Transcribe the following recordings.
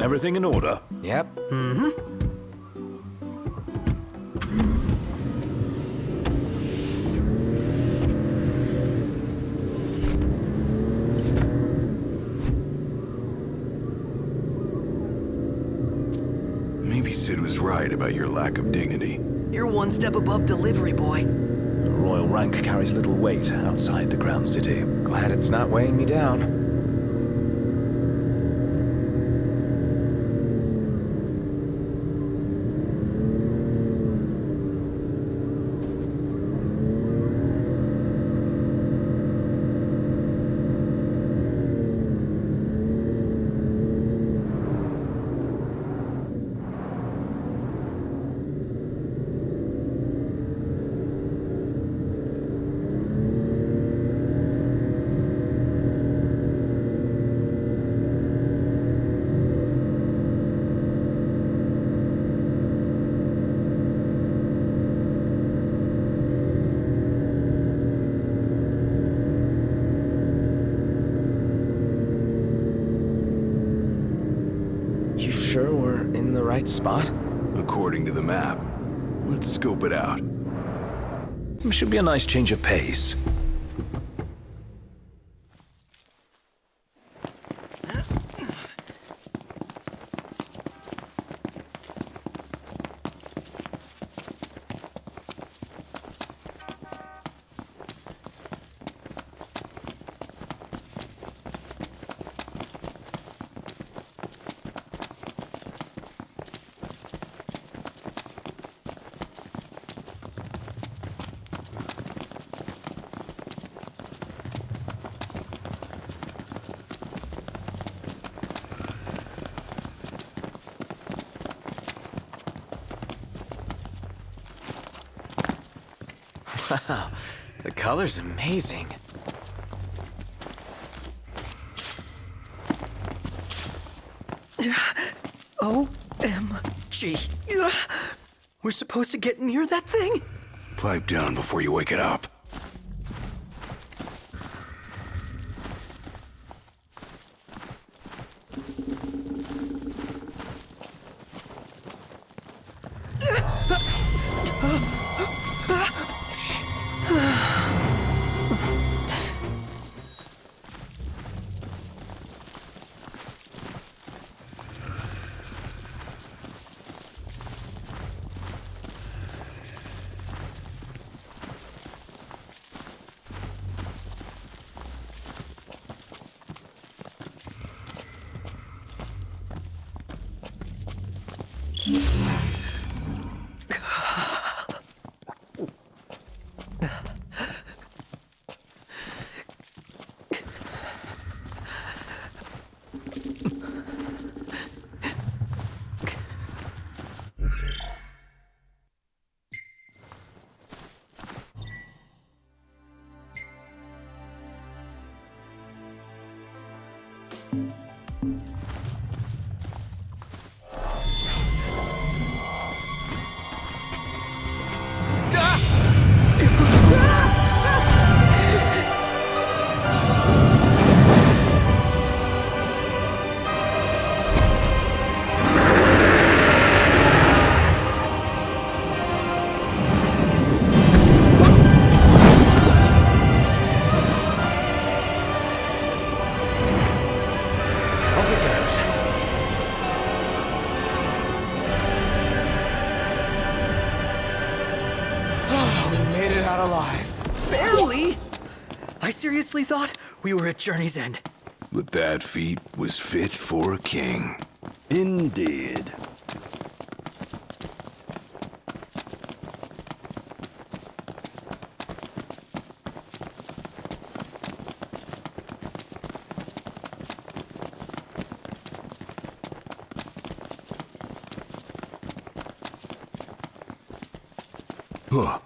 Everything in order? Yep. Maybe Sid was right about your lack of dignity. You're one step above delivery boy. The royal rank carries little weight outside the Crown City. Glad it's not weighing me down. You sure we're in the right spot? According to the map. Let's scope it out. Should be a nice change of pace. Wow, the color's amazing. OMG. We're supposed to get near that thing? Pipe down before you wake it up. Barely! I seriously thought we were at Journey's End. But that feat was fit for a king. Indeed. Huh.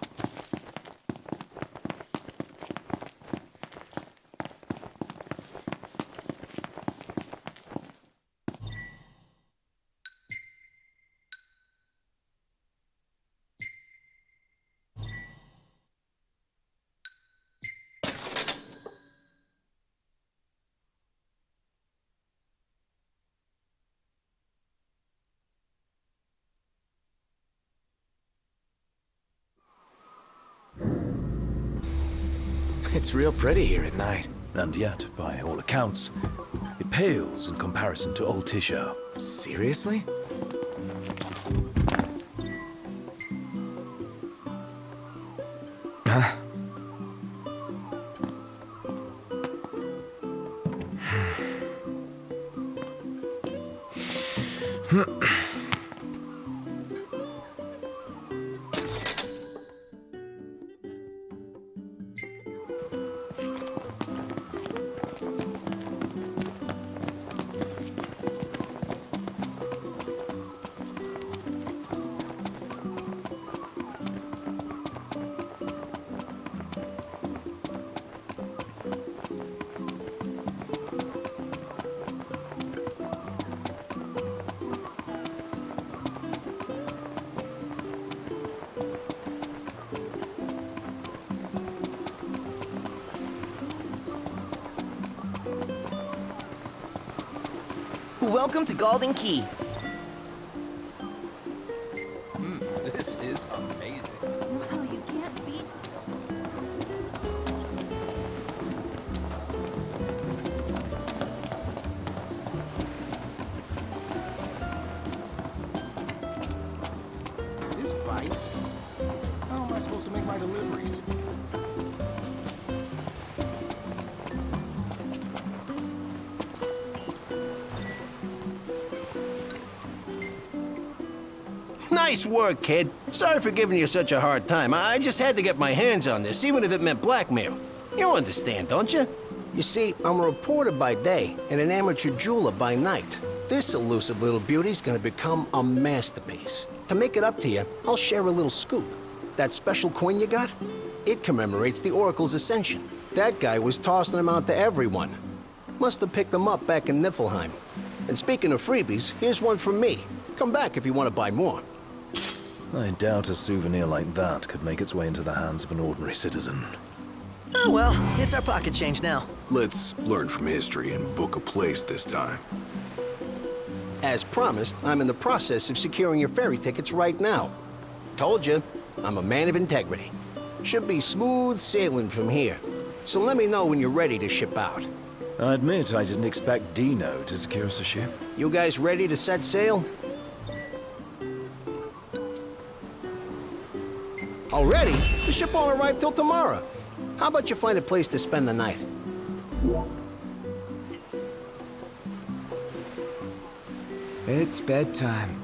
It's real pretty here at night. And yet, by all accounts, it pales in comparison to old Tisha. Seriously? Huh? Welcome to Golden Key. This is amazing. Wow, you can't beat. This bites. How am I supposed to make my deliveries? Nice work, kid. Sorry for giving you such a hard time. I just had to get my hands on this, even if it meant blackmail. You understand, don't you? You see, I'm a reporter by day and an amateur jeweler by night. This elusive little beauty's gonna become a masterpiece. To make it up to you, I'll share a little scoop. That special coin you got? It commemorates the Oracle's ascension. That guy was tossing them out to everyone. Must have picked them up back in Niflheim. And speaking of freebies, here's one from me. Come back if you want to buy more. I doubt a souvenir like that could make its way into the hands of an ordinary citizen. Oh well, it's our pocket change now. Let's learn from history and book a place this time. As promised, I'm in the process of securing your ferry tickets right now. Told you, I'm a man of integrity. Should be smooth sailing from here. So let me know when you're ready to ship out. I admit I didn't expect Dino to secure us a ship. You guys ready to set sail? Already? The ship won't arrive till tomorrow. How about you find a place to spend the night? It's bedtime.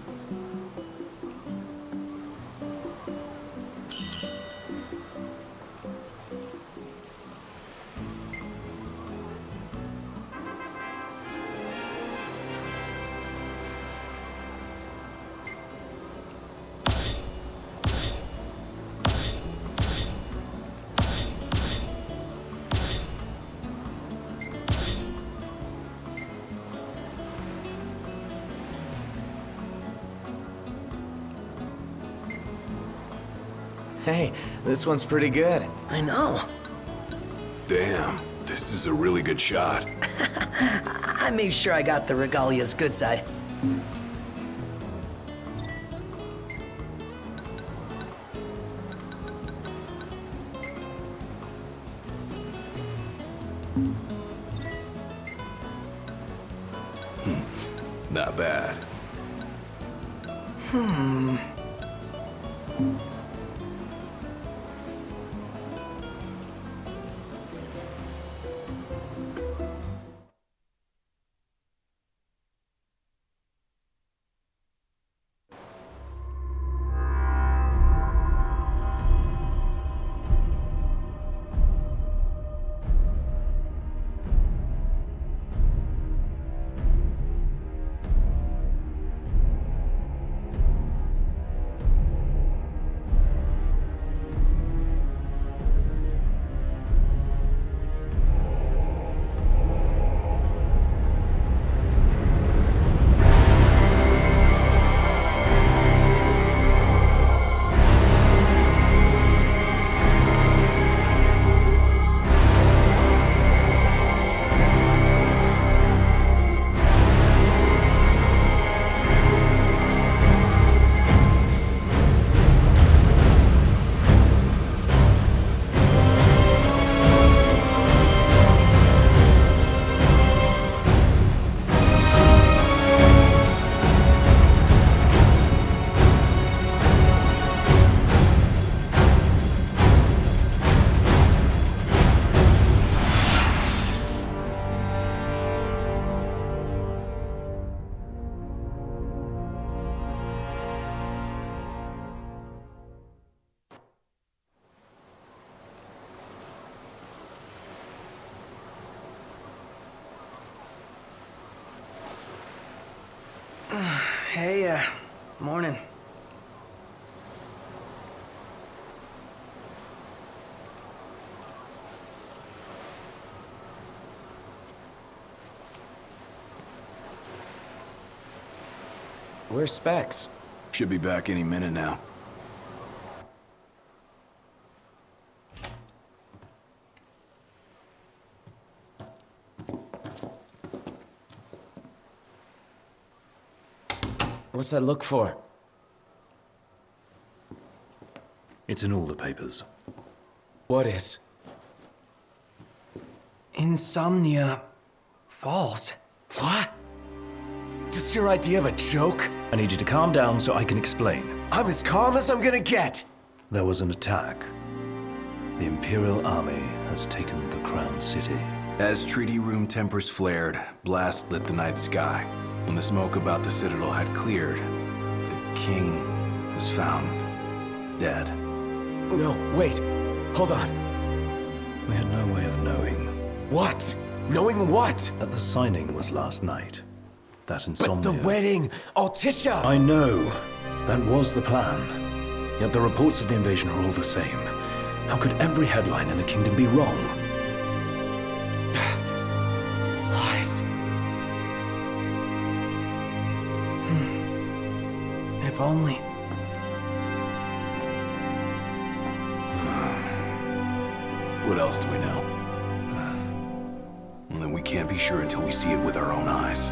Hey, this one's pretty good. I know. Damn, this is a really good shot. I made sure I got the regalia's good side. Not bad. Morning. Where's Specs? Should be back any minute now. What's that look for? It's in all the papers. What is? Insomnia falls. What? This your idea of a joke? I need you to calm down so I can explain. I'm as calm as I'm gonna get. There was an attack. The Imperial Army has taken the Crown City. As treaty room tempers flared, blast lit the night sky. When the smoke about the Citadel had cleared, the king was found dead. No, wait. Hold on. We had no way of knowing. What? Knowing what? That the signing was last night. That Insomnia... But the wedding! Altissia! I know. That was the plan. Yet the reports of the invasion are all the same. How could every headline in the kingdom be wrong? Lies. If only. What else do we know? Well, then we can't be sure until we see it with our own eyes.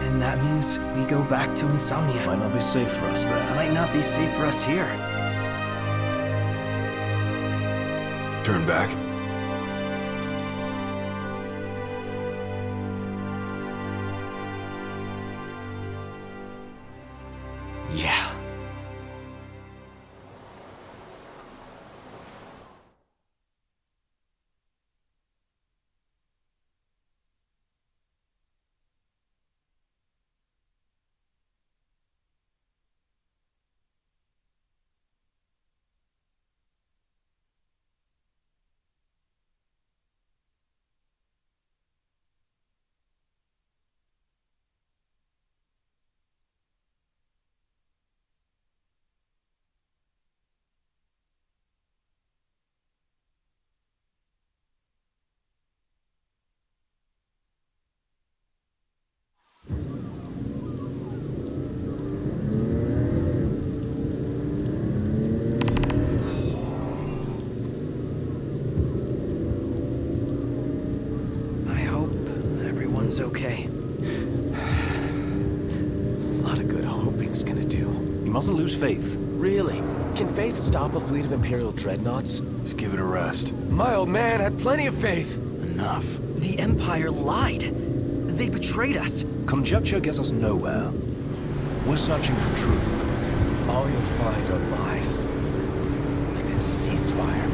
And that means we go back to Insomnia. Might not be safe for us there. Might not be safe for us here. Turn back. Yeah. Everyone's okay. A lot of good hoping's gonna do. You mustn't lose faith. Really? Can faith stop a fleet of Imperial dreadnoughts? Just give it a rest. My old man had plenty of faith. Enough. The Empire lied. They betrayed us. Conjecture gets us nowhere. We're searching for truth. All you'll find are lies. Like that ceasefire.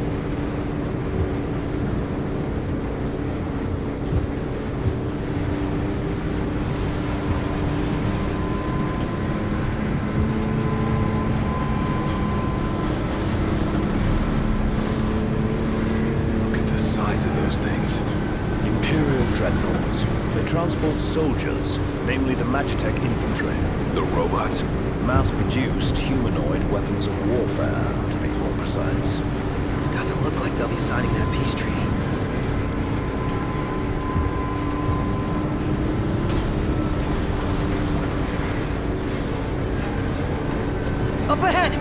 Transport soldiers, namely the Magitech infantry. The robots? Mass-produced humanoid weapons of warfare, to be more precise. Doesn't look like they'll be signing that peace treaty. Up ahead!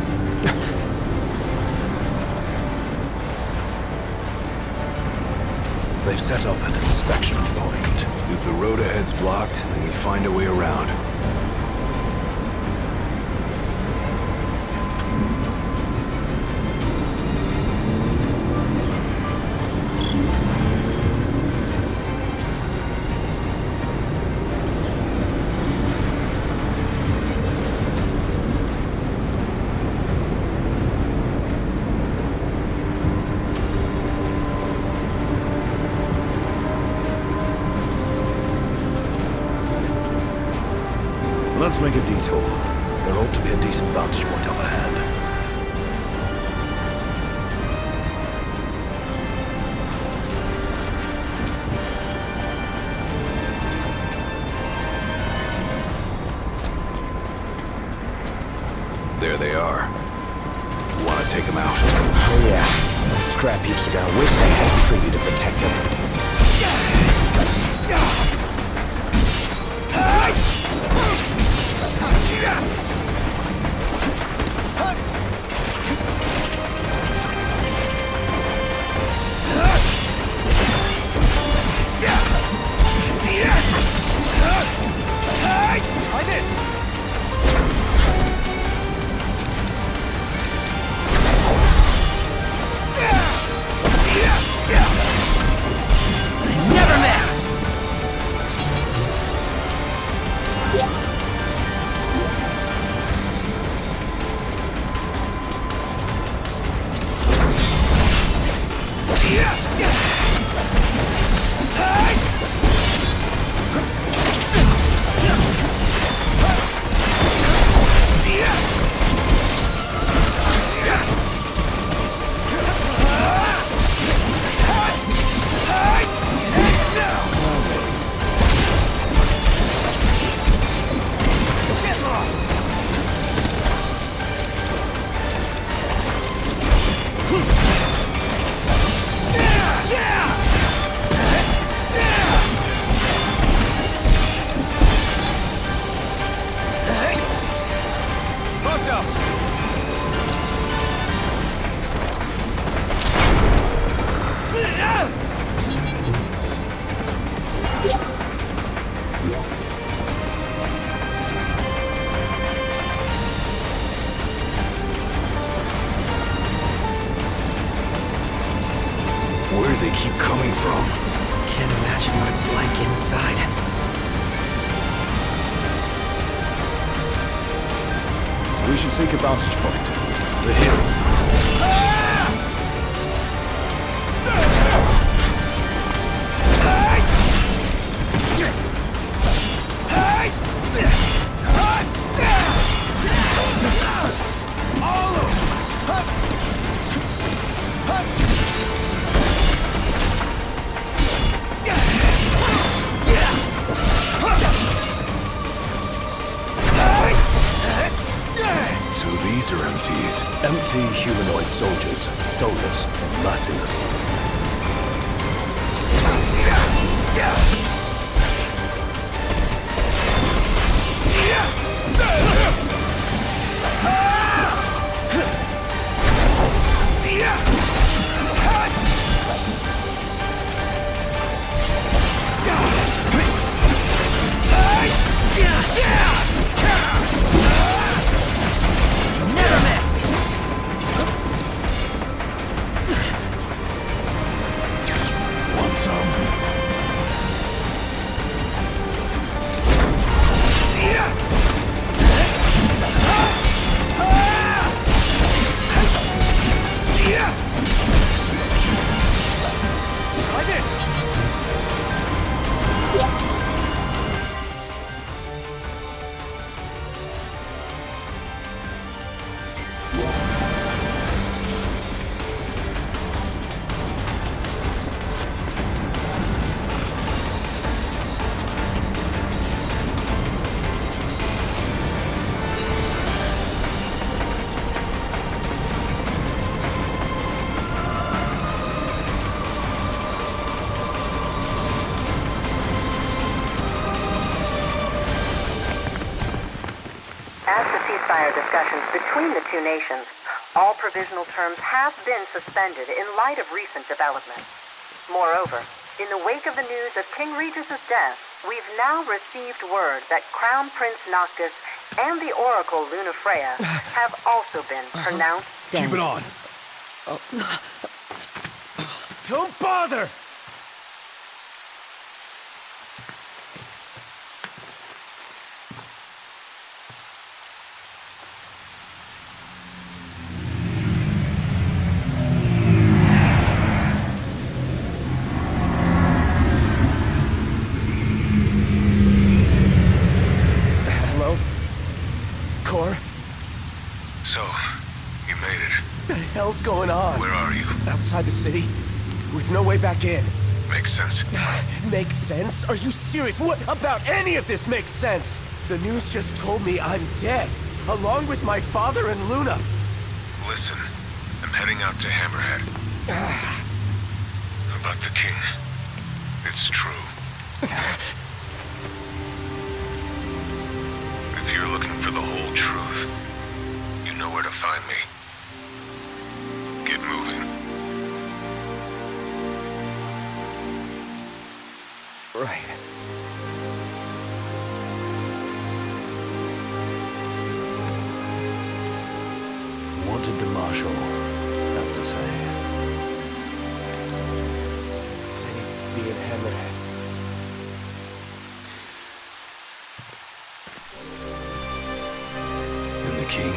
They've set up an inspection point. If the road ahead's blocked, then we find a way around. Let's make a detour. There ought to be a decent vantage point up ahead. gotta take him out. Oh yeah, those scrap heaps are gonna wish they had a treaty to protect him. Try this! Never miss! Where do they keep coming from? Can't imagine what it's like inside. We should seek a vantage point. The hill. So these are MTs. Empty humanoid soldiers, soulless and merciless. Never miss! Want some? Try this! As the ceasefire discussions between the two nations, all provisional terms have been suspended in light of recent developments. Moreover, in the wake of the news of King Regis's death, we've now received word that Crown Prince Noctis and the Oracle Lunafreya have also been pronounced dead. Keep it on. Don't bother! Hello? Core? So, you made it. What the hell's going on? Where are you? Outside the city, with no way back in. Makes sense. Makes sense? Are you serious? What about any of this makes sense? The news just told me I'm dead, along with my father and Luna. Listen, heading out to Hammerhead. About the king. It's true. If you're looking for the whole truth, you know where to find me. Get moving. Right. What did the Marshal have to say? Said he'd be in Hammerhead. And the king?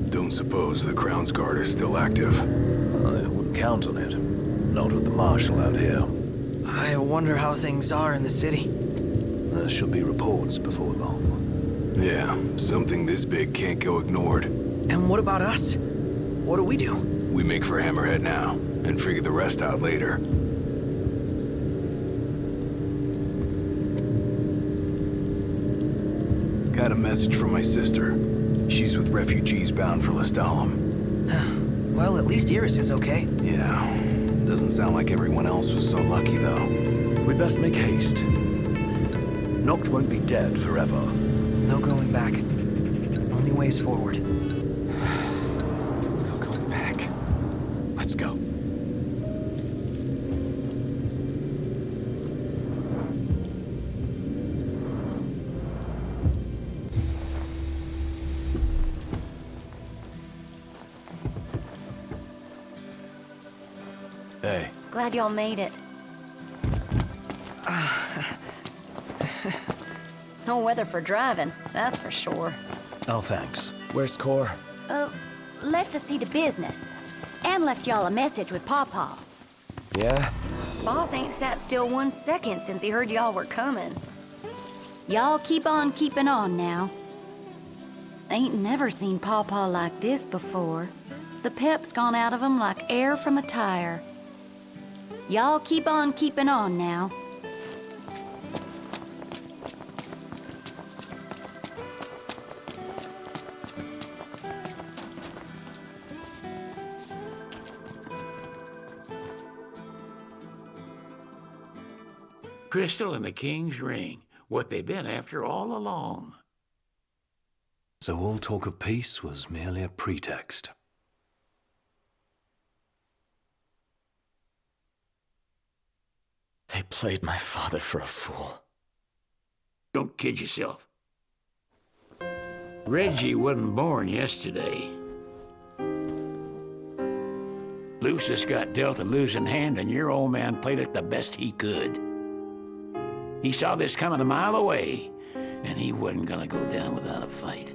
Don't suppose the Crown's Guard is still active? I wouldn't count on it. Not with the Marshal out here. I wonder how things are in the city. There should be reports before long. Yeah, something this big can't go ignored. And what about us? What do we do? We make for Hammerhead now, and figure the rest out later. Got a message from my sister. She's with refugees bound for Lestalem. Well, at least Iris is okay. Yeah, doesn't sound like everyone else was so lucky, though. We'd best make haste. Noct won't be dead forever. No going back. Only ways forward. No going back. Let's go. Hey, Glad y'all made it. No weather for driving, that's for sure. Oh, thanks. Where's Core? Left to see to business. And left y'all a message with Pawpaw. Yeah? Boss ain't sat still 1 second since he heard y'all were coming. Y'all keep on keeping on now. Ain't never seen Pawpaw like this before. The pep's gone out of him like air from a tire. Y'all keep on keeping on now. Crystal and the King's ring. what they've been after all along. So all talk of peace was merely a pretext. They played my father for a fool. Don't kid yourself. Reggie wasn't born yesterday. Lucis got dealt a losing hand, and your old man played it the best he could. He saw this coming a mile away, and he wasn't gonna go down without a fight.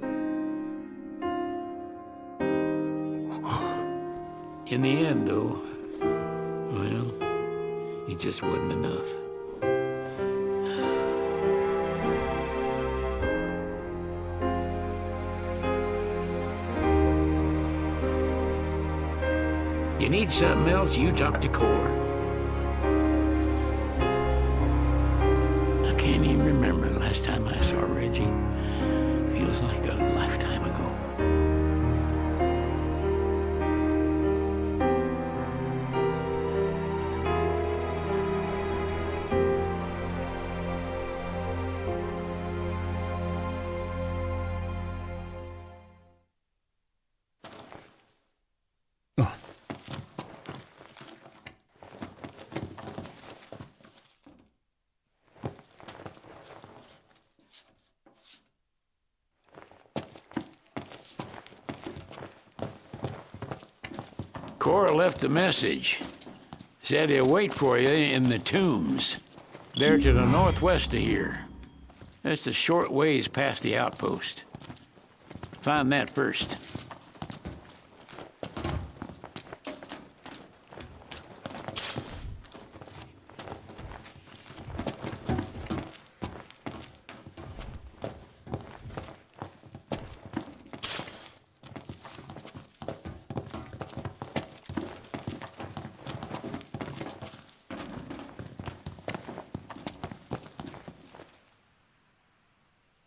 In the end, though, well, it just wasn't enough. You need something else, you talk to Core. I can't even remember the last time I saw Reggie. Feels like a lifetime ago. Cora left a message. Said he'll wait for you in the tombs. They're to the northwest of here. That's a short ways past the outpost. Find that first.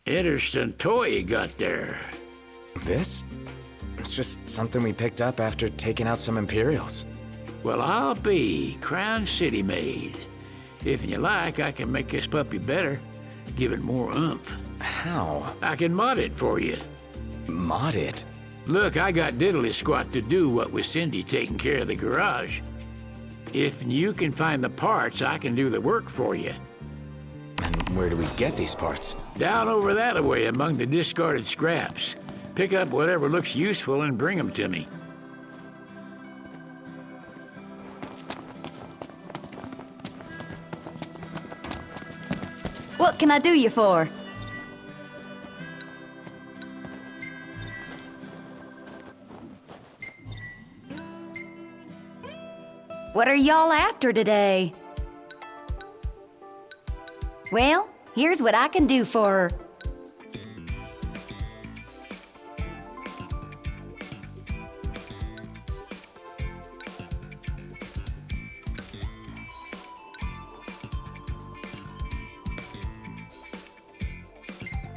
Interesting toy you got there. This? It's just something we picked up after taking out some Imperials. Well, I'll be Crown City made. If you like, I can make this puppy better. Give it more oomph. How? I can mod it for you. Mod it? Look, I got diddly squat to do what with Cindy taking care of the garage. If you can find the parts, I can do the work for you. And where do we get these parts? Down over that way among the discarded scraps. Pick up whatever looks useful and bring them to me. What can I do you for? What are y'all after today? Well, here's what I can do for her.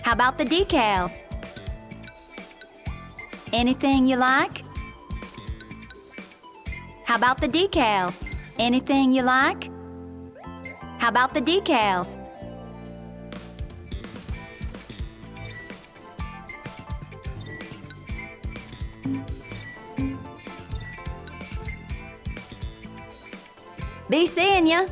How about the decals? Anything you like? How about the decals? Anything you like? How about the decals? Be seeing ya.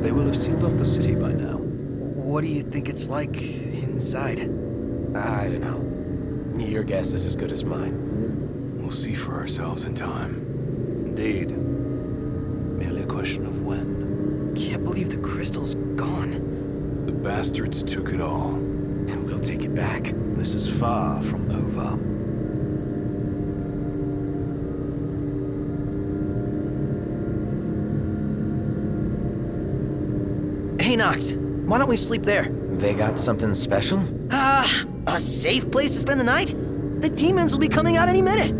They will have sealed off the city by now. What do you think it's like inside? I don't know. Your guess is as good as mine. We'll see for ourselves in time. Indeed. Merely a question of when. Can't believe the crystal's gone. The bastards took it all. And we'll take it back. This is far from over. Hey, Nox, why don't we sleep there? They got something special? A safe place to spend the night? The demons will be coming out any minute.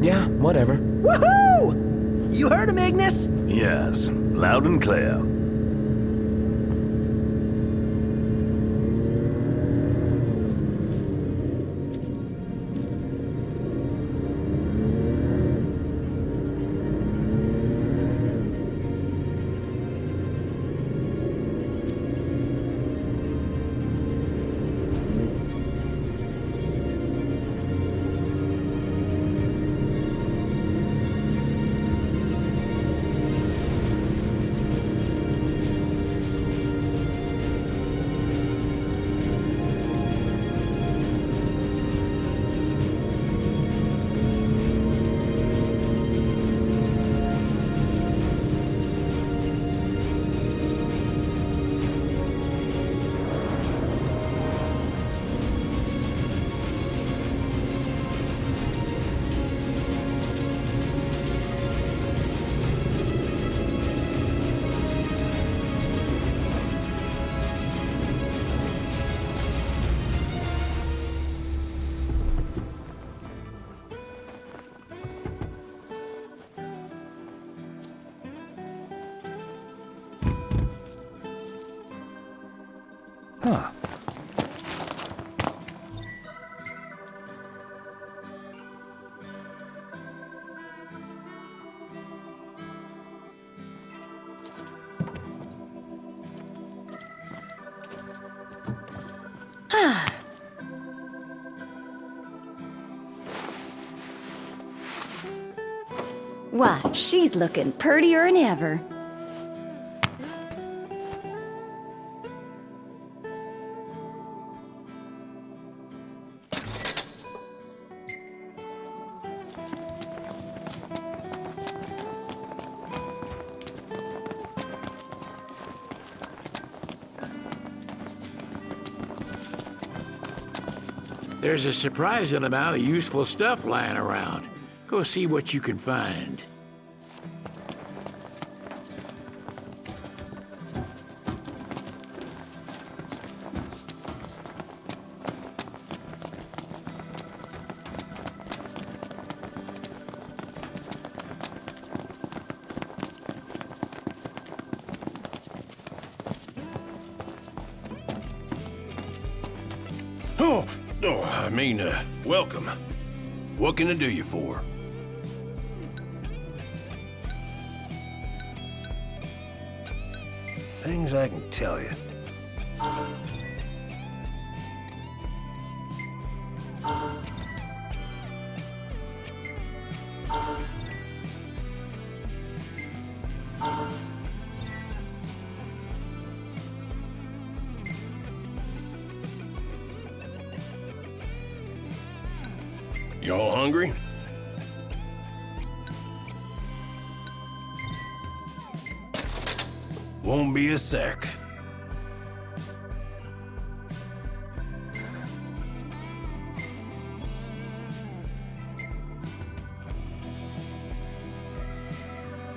Yeah, whatever. Woohoo! You heard him, Ignis? Yes, loud and clear. Huh. Why, she's looking prettier than ever. There's a surprising amount of useful stuff lying around. Go see what you can find. Welcome. What can I do you for? Things I can tell you. Y'all hungry? Won't be a sec.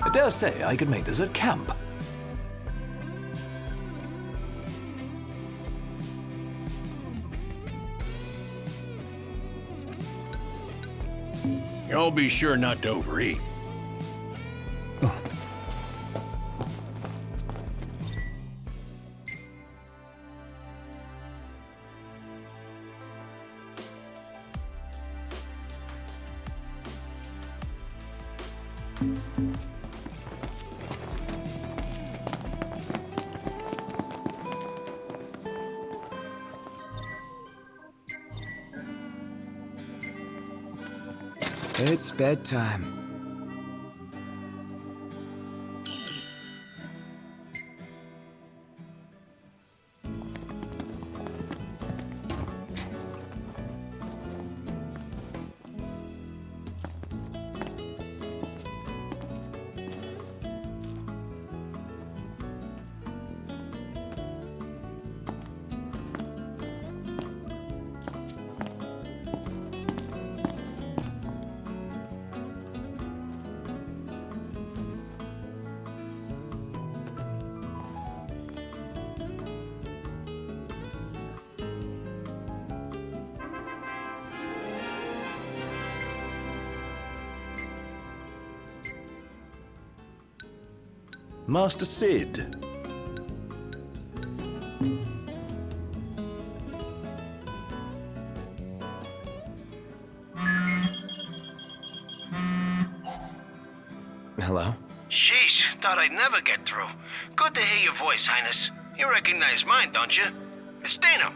I dare say I could make this at camp. Y'all be sure not to overeat. It's bedtime. Master Sid. Hello? Sheesh, thought I'd never get through. Good to hear your voice, Highness. You recognize mine, don't you? It's Dino.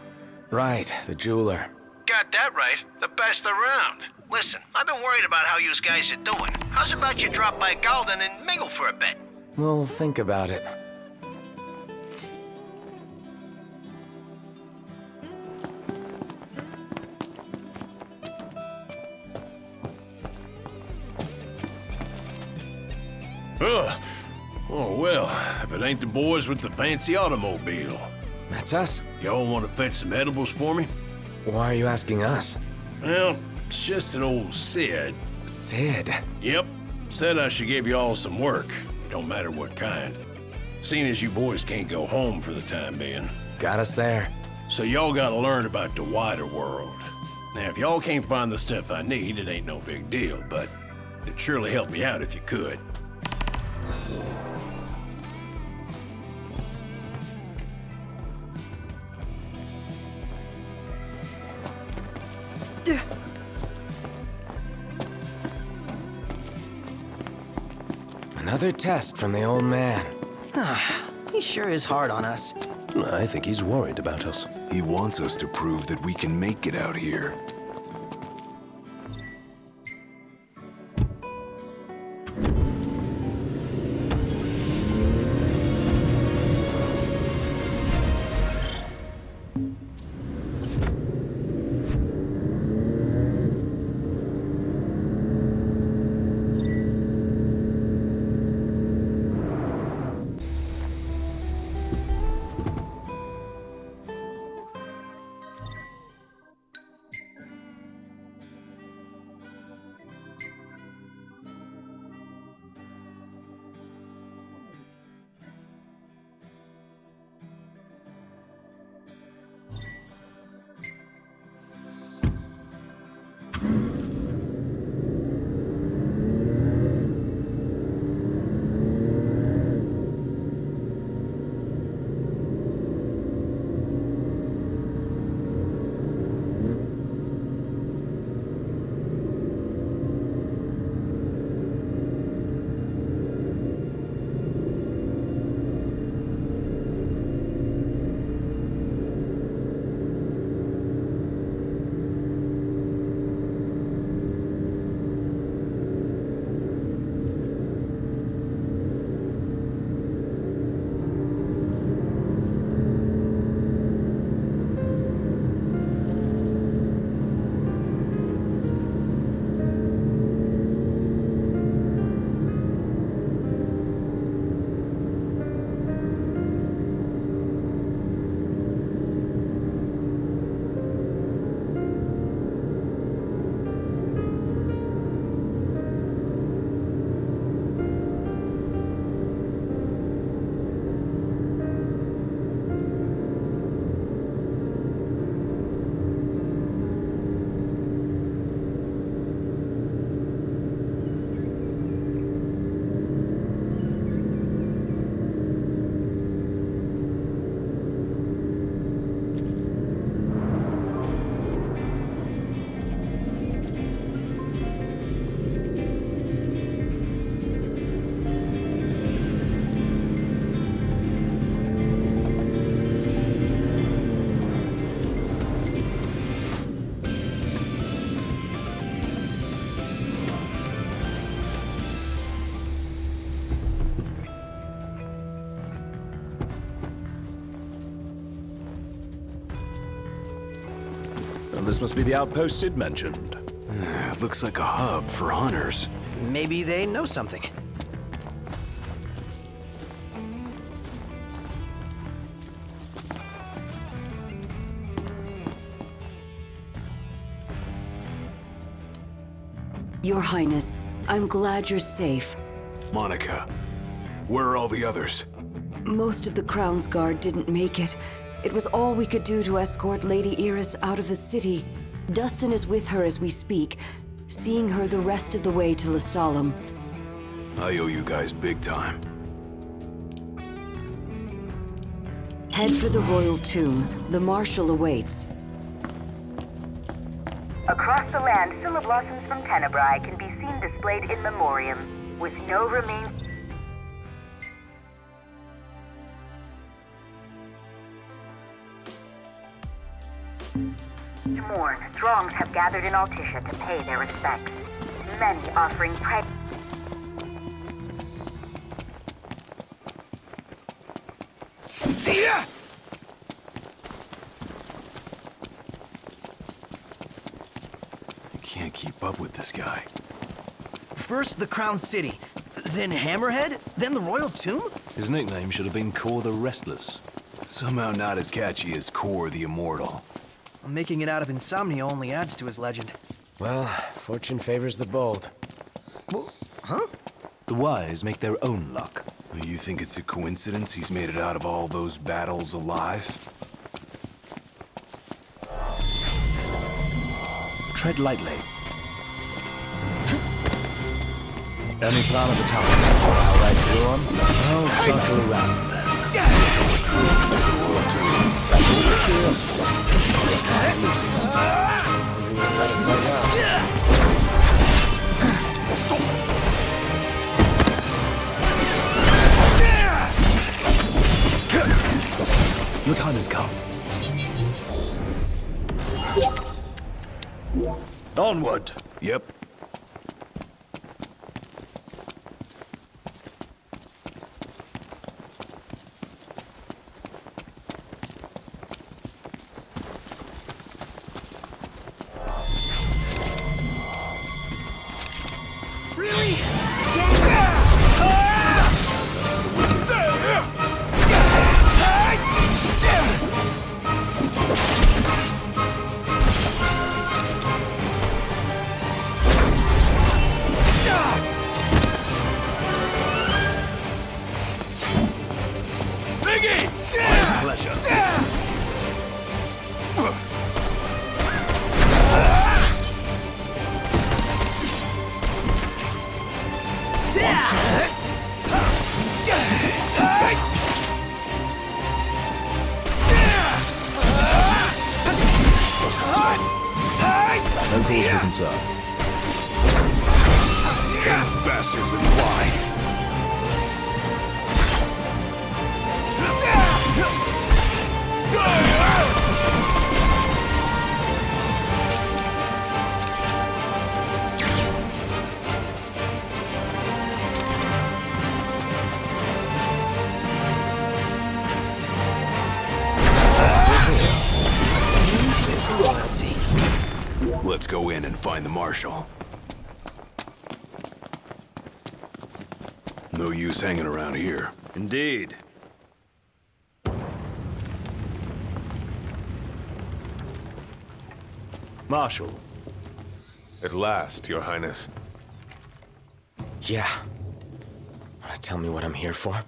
Right, the jeweler. Got that right. The best around. Listen, I've been worried about how you guys are doing. How's about you drop by Galden and mingle for a bit? We'll think about it. Oh, well, if it ain't the boys with the fancy automobile. That's us. Y'all want to fetch some edibles for me? Why are you asking us? Well, it's just an old Sid. Sid? Yep. Said I should give you all some work. Don't matter what kind. Seeing as you boys can't go home for the time being. Got us there. So y'all gotta learn about the wider world. Now, if y'all can't find the stuff I need, it ain't no big deal, but it'd surely help me out if you could. Another test from the old man. He sure is hard on us. I think he's worried about us. He wants us to prove that we can make it out here. And this must be the outpost Sid mentioned. It looks like a hub for hunters. Maybe they know something. Your Highness, I'm glad you're safe. Monica, where are all the others? Most of the Crown's Guard didn't make it. It was all we could do to escort Lady Iris out of the city. Dustin is with her as we speak, seeing her the rest of the way to Lestalem. I owe you guys big time. Head for the royal tomb. The marshal awaits. Across the land, blossoms from Tenebrae can be seen displayed in memoriam, with no remains. To mourn, throngs have gathered in Altissia to pay their respects. Many offering prayer. See ya! I can't keep up with this guy. First the Crown City, then Hammerhead, then the Royal Tomb? His nickname should have been Kor the Restless. Somehow not as catchy as Kor the Immortal. Making it out of Insomnia only adds to his legend. Well, fortune favors the bold. Well, huh? The wise make their own luck. You think it's a coincidence he's made it out of all those battles alive? Tread lightly. Any plan of attack? All right, go on. I'll circle around then. Your time has come. Onward! Yep. No cause for concern. Bastards and why? Let's go in and find the Marshal. No use hanging around here. Indeed. Marshal. At last, Your Highness. Yeah. Wanna tell me what I'm here for?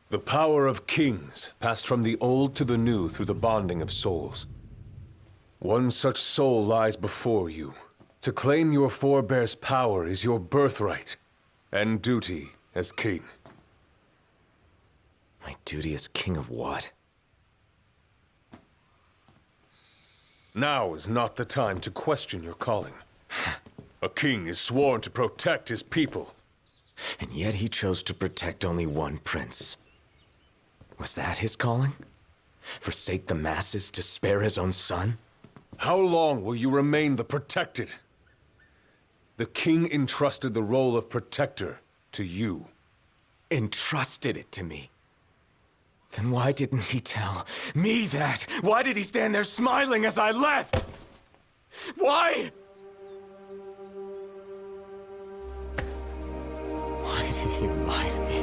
The power of kings passed from the old to the new through the bonding of souls. One such soul lies before you. To claim your forebear's power is your birthright and duty as king. My duty as king of what? Now is not the time to question your calling. A king is sworn to protect his people. And yet he chose to protect only one prince. Was that his calling? Forsake the masses to spare his own son? How long will you remain the protected? The king entrusted the role of protector to you. Entrusted it to me? Then why didn't he tell me that? Why did he stand there smiling as I left? Why? Why did he lie to me?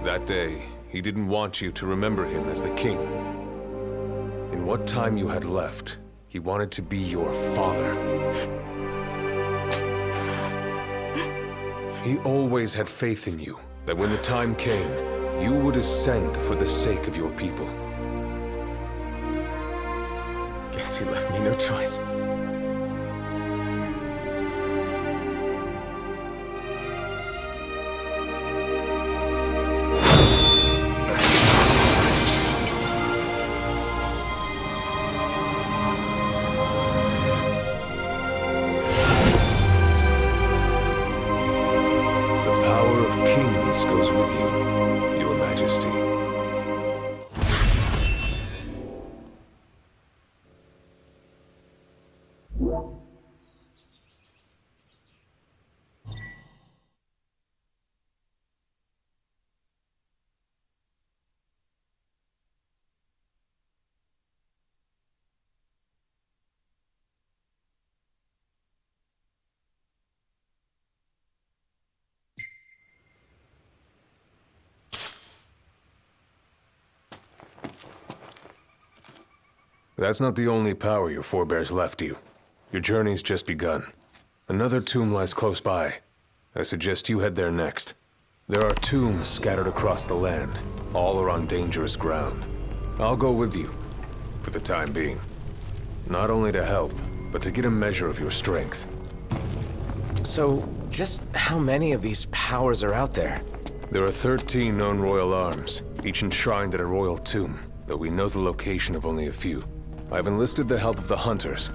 That day, he didn't want you to remember him as the king. In what time you had left, he wanted to be your father. He always had faith in you, that when the time came, you would ascend for the sake of your people. Guess he left me no choice. force goes with you, Your Majesty. That's not the only power your forebears left you. Your journey's just begun. Another tomb lies close by. I suggest you head there next. There are tombs scattered across the land. All are on dangerous ground. I'll go with you, for the time being. Not only to help, but to get a measure of your strength. So, just how many of these powers are out there? There are 13 known royal arms, each enshrined at a royal tomb, though we know the location of only a few. I've enlisted the help of the hunters.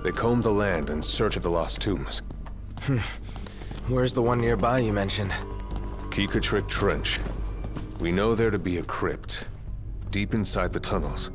They comb the land in search of the lost tombs. Where's the one nearby you mentioned? Kikatrick Trench. We know there to be a crypt, deep inside the tunnels.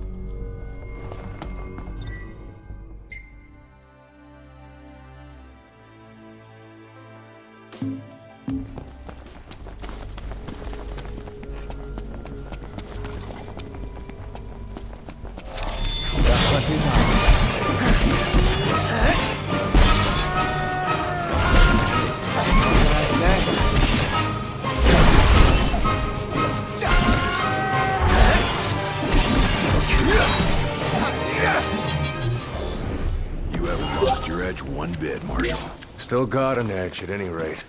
Still got an edge, at any rate.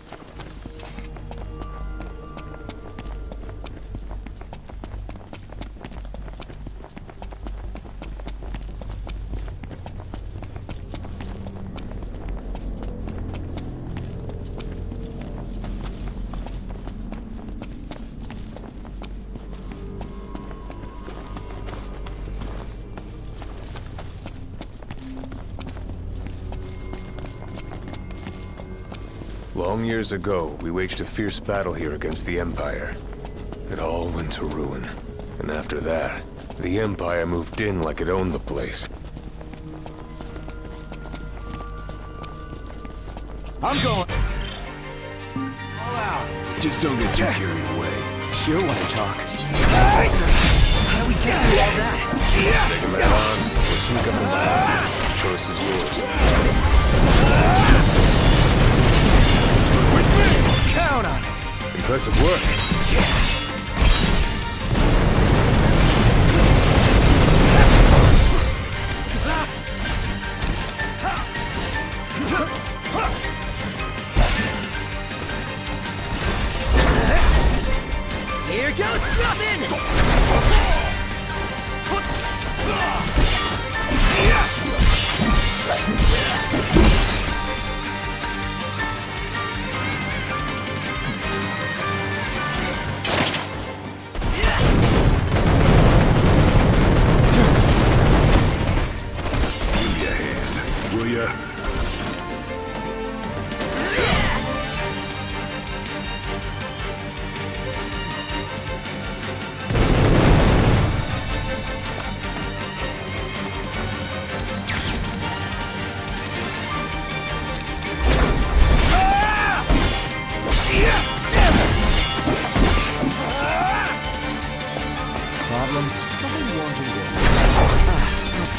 Long years ago, we waged a fierce battle here against the Empire. It all went to ruin. And after that, the Empire moved in like it owned the place. I'm going! All out! Just don't get too carried away. You want to talk. How do we get through all that? Take a man on, or sneak up and down. Choice is yours. Count on it! Impressive work. Here goes nothing!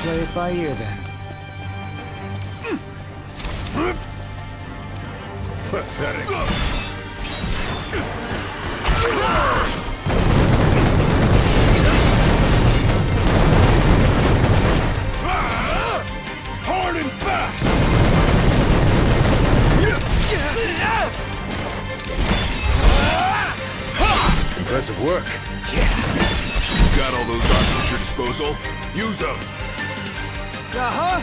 Play it by ear, then. Pathetic. Hard and fast! Impressive work. You got all those arms at your disposal? Use them! Uh-huh!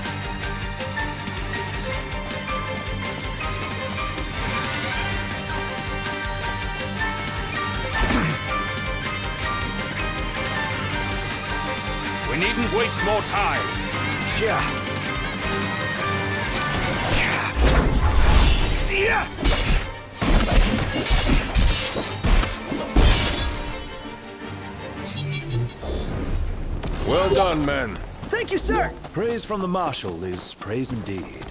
We needn't waste more time. Yeah. See ya! Well done, men. Thank you, sir! Praise from the Marshal is praise indeed.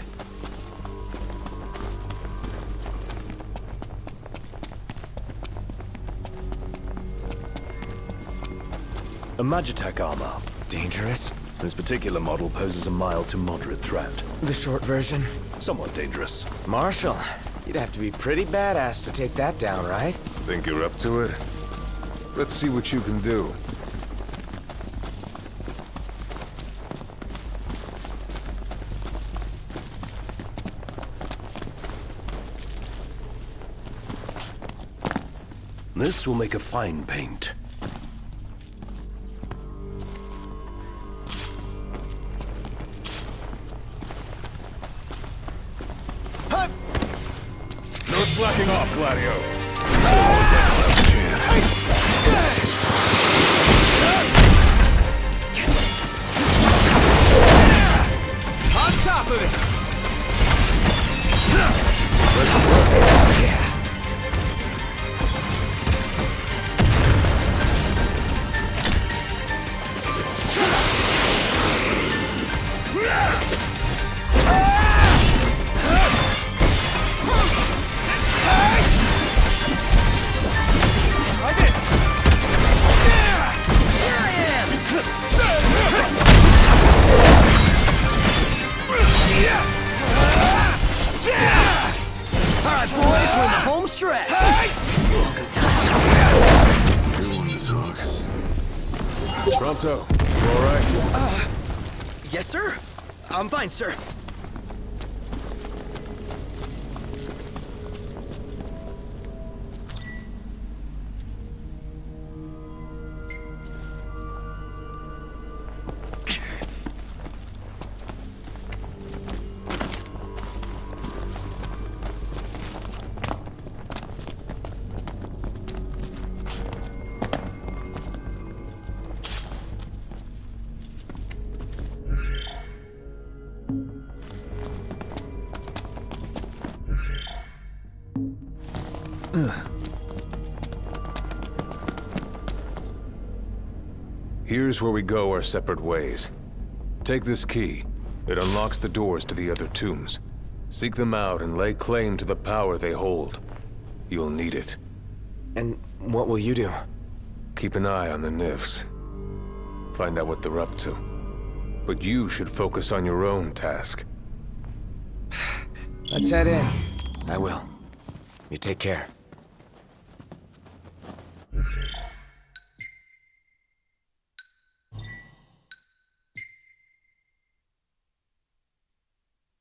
A Magitech armor. Dangerous? This particular model poses a mild to moderate threat. The short version? Somewhat dangerous. Marshal, you'd have to be pretty badass to take that down, right? Think you're up to it? Let's see what you can do. This will make a fine paint. No slacking off, Gladio. On top of it! Yeah. Alright, boys, we're in the home stretch! Pronto, you all right? Yes, sir? I'm fine, sir. Here's where we go our separate ways. Take this key. It unlocks the doors to the other tombs. Seek them out and lay claim to the power they hold. You'll need it. And what will you do? Keep an eye on the Nifs. Find out what they're up to. But you should focus on your own task. Let's head in. I will. You take care.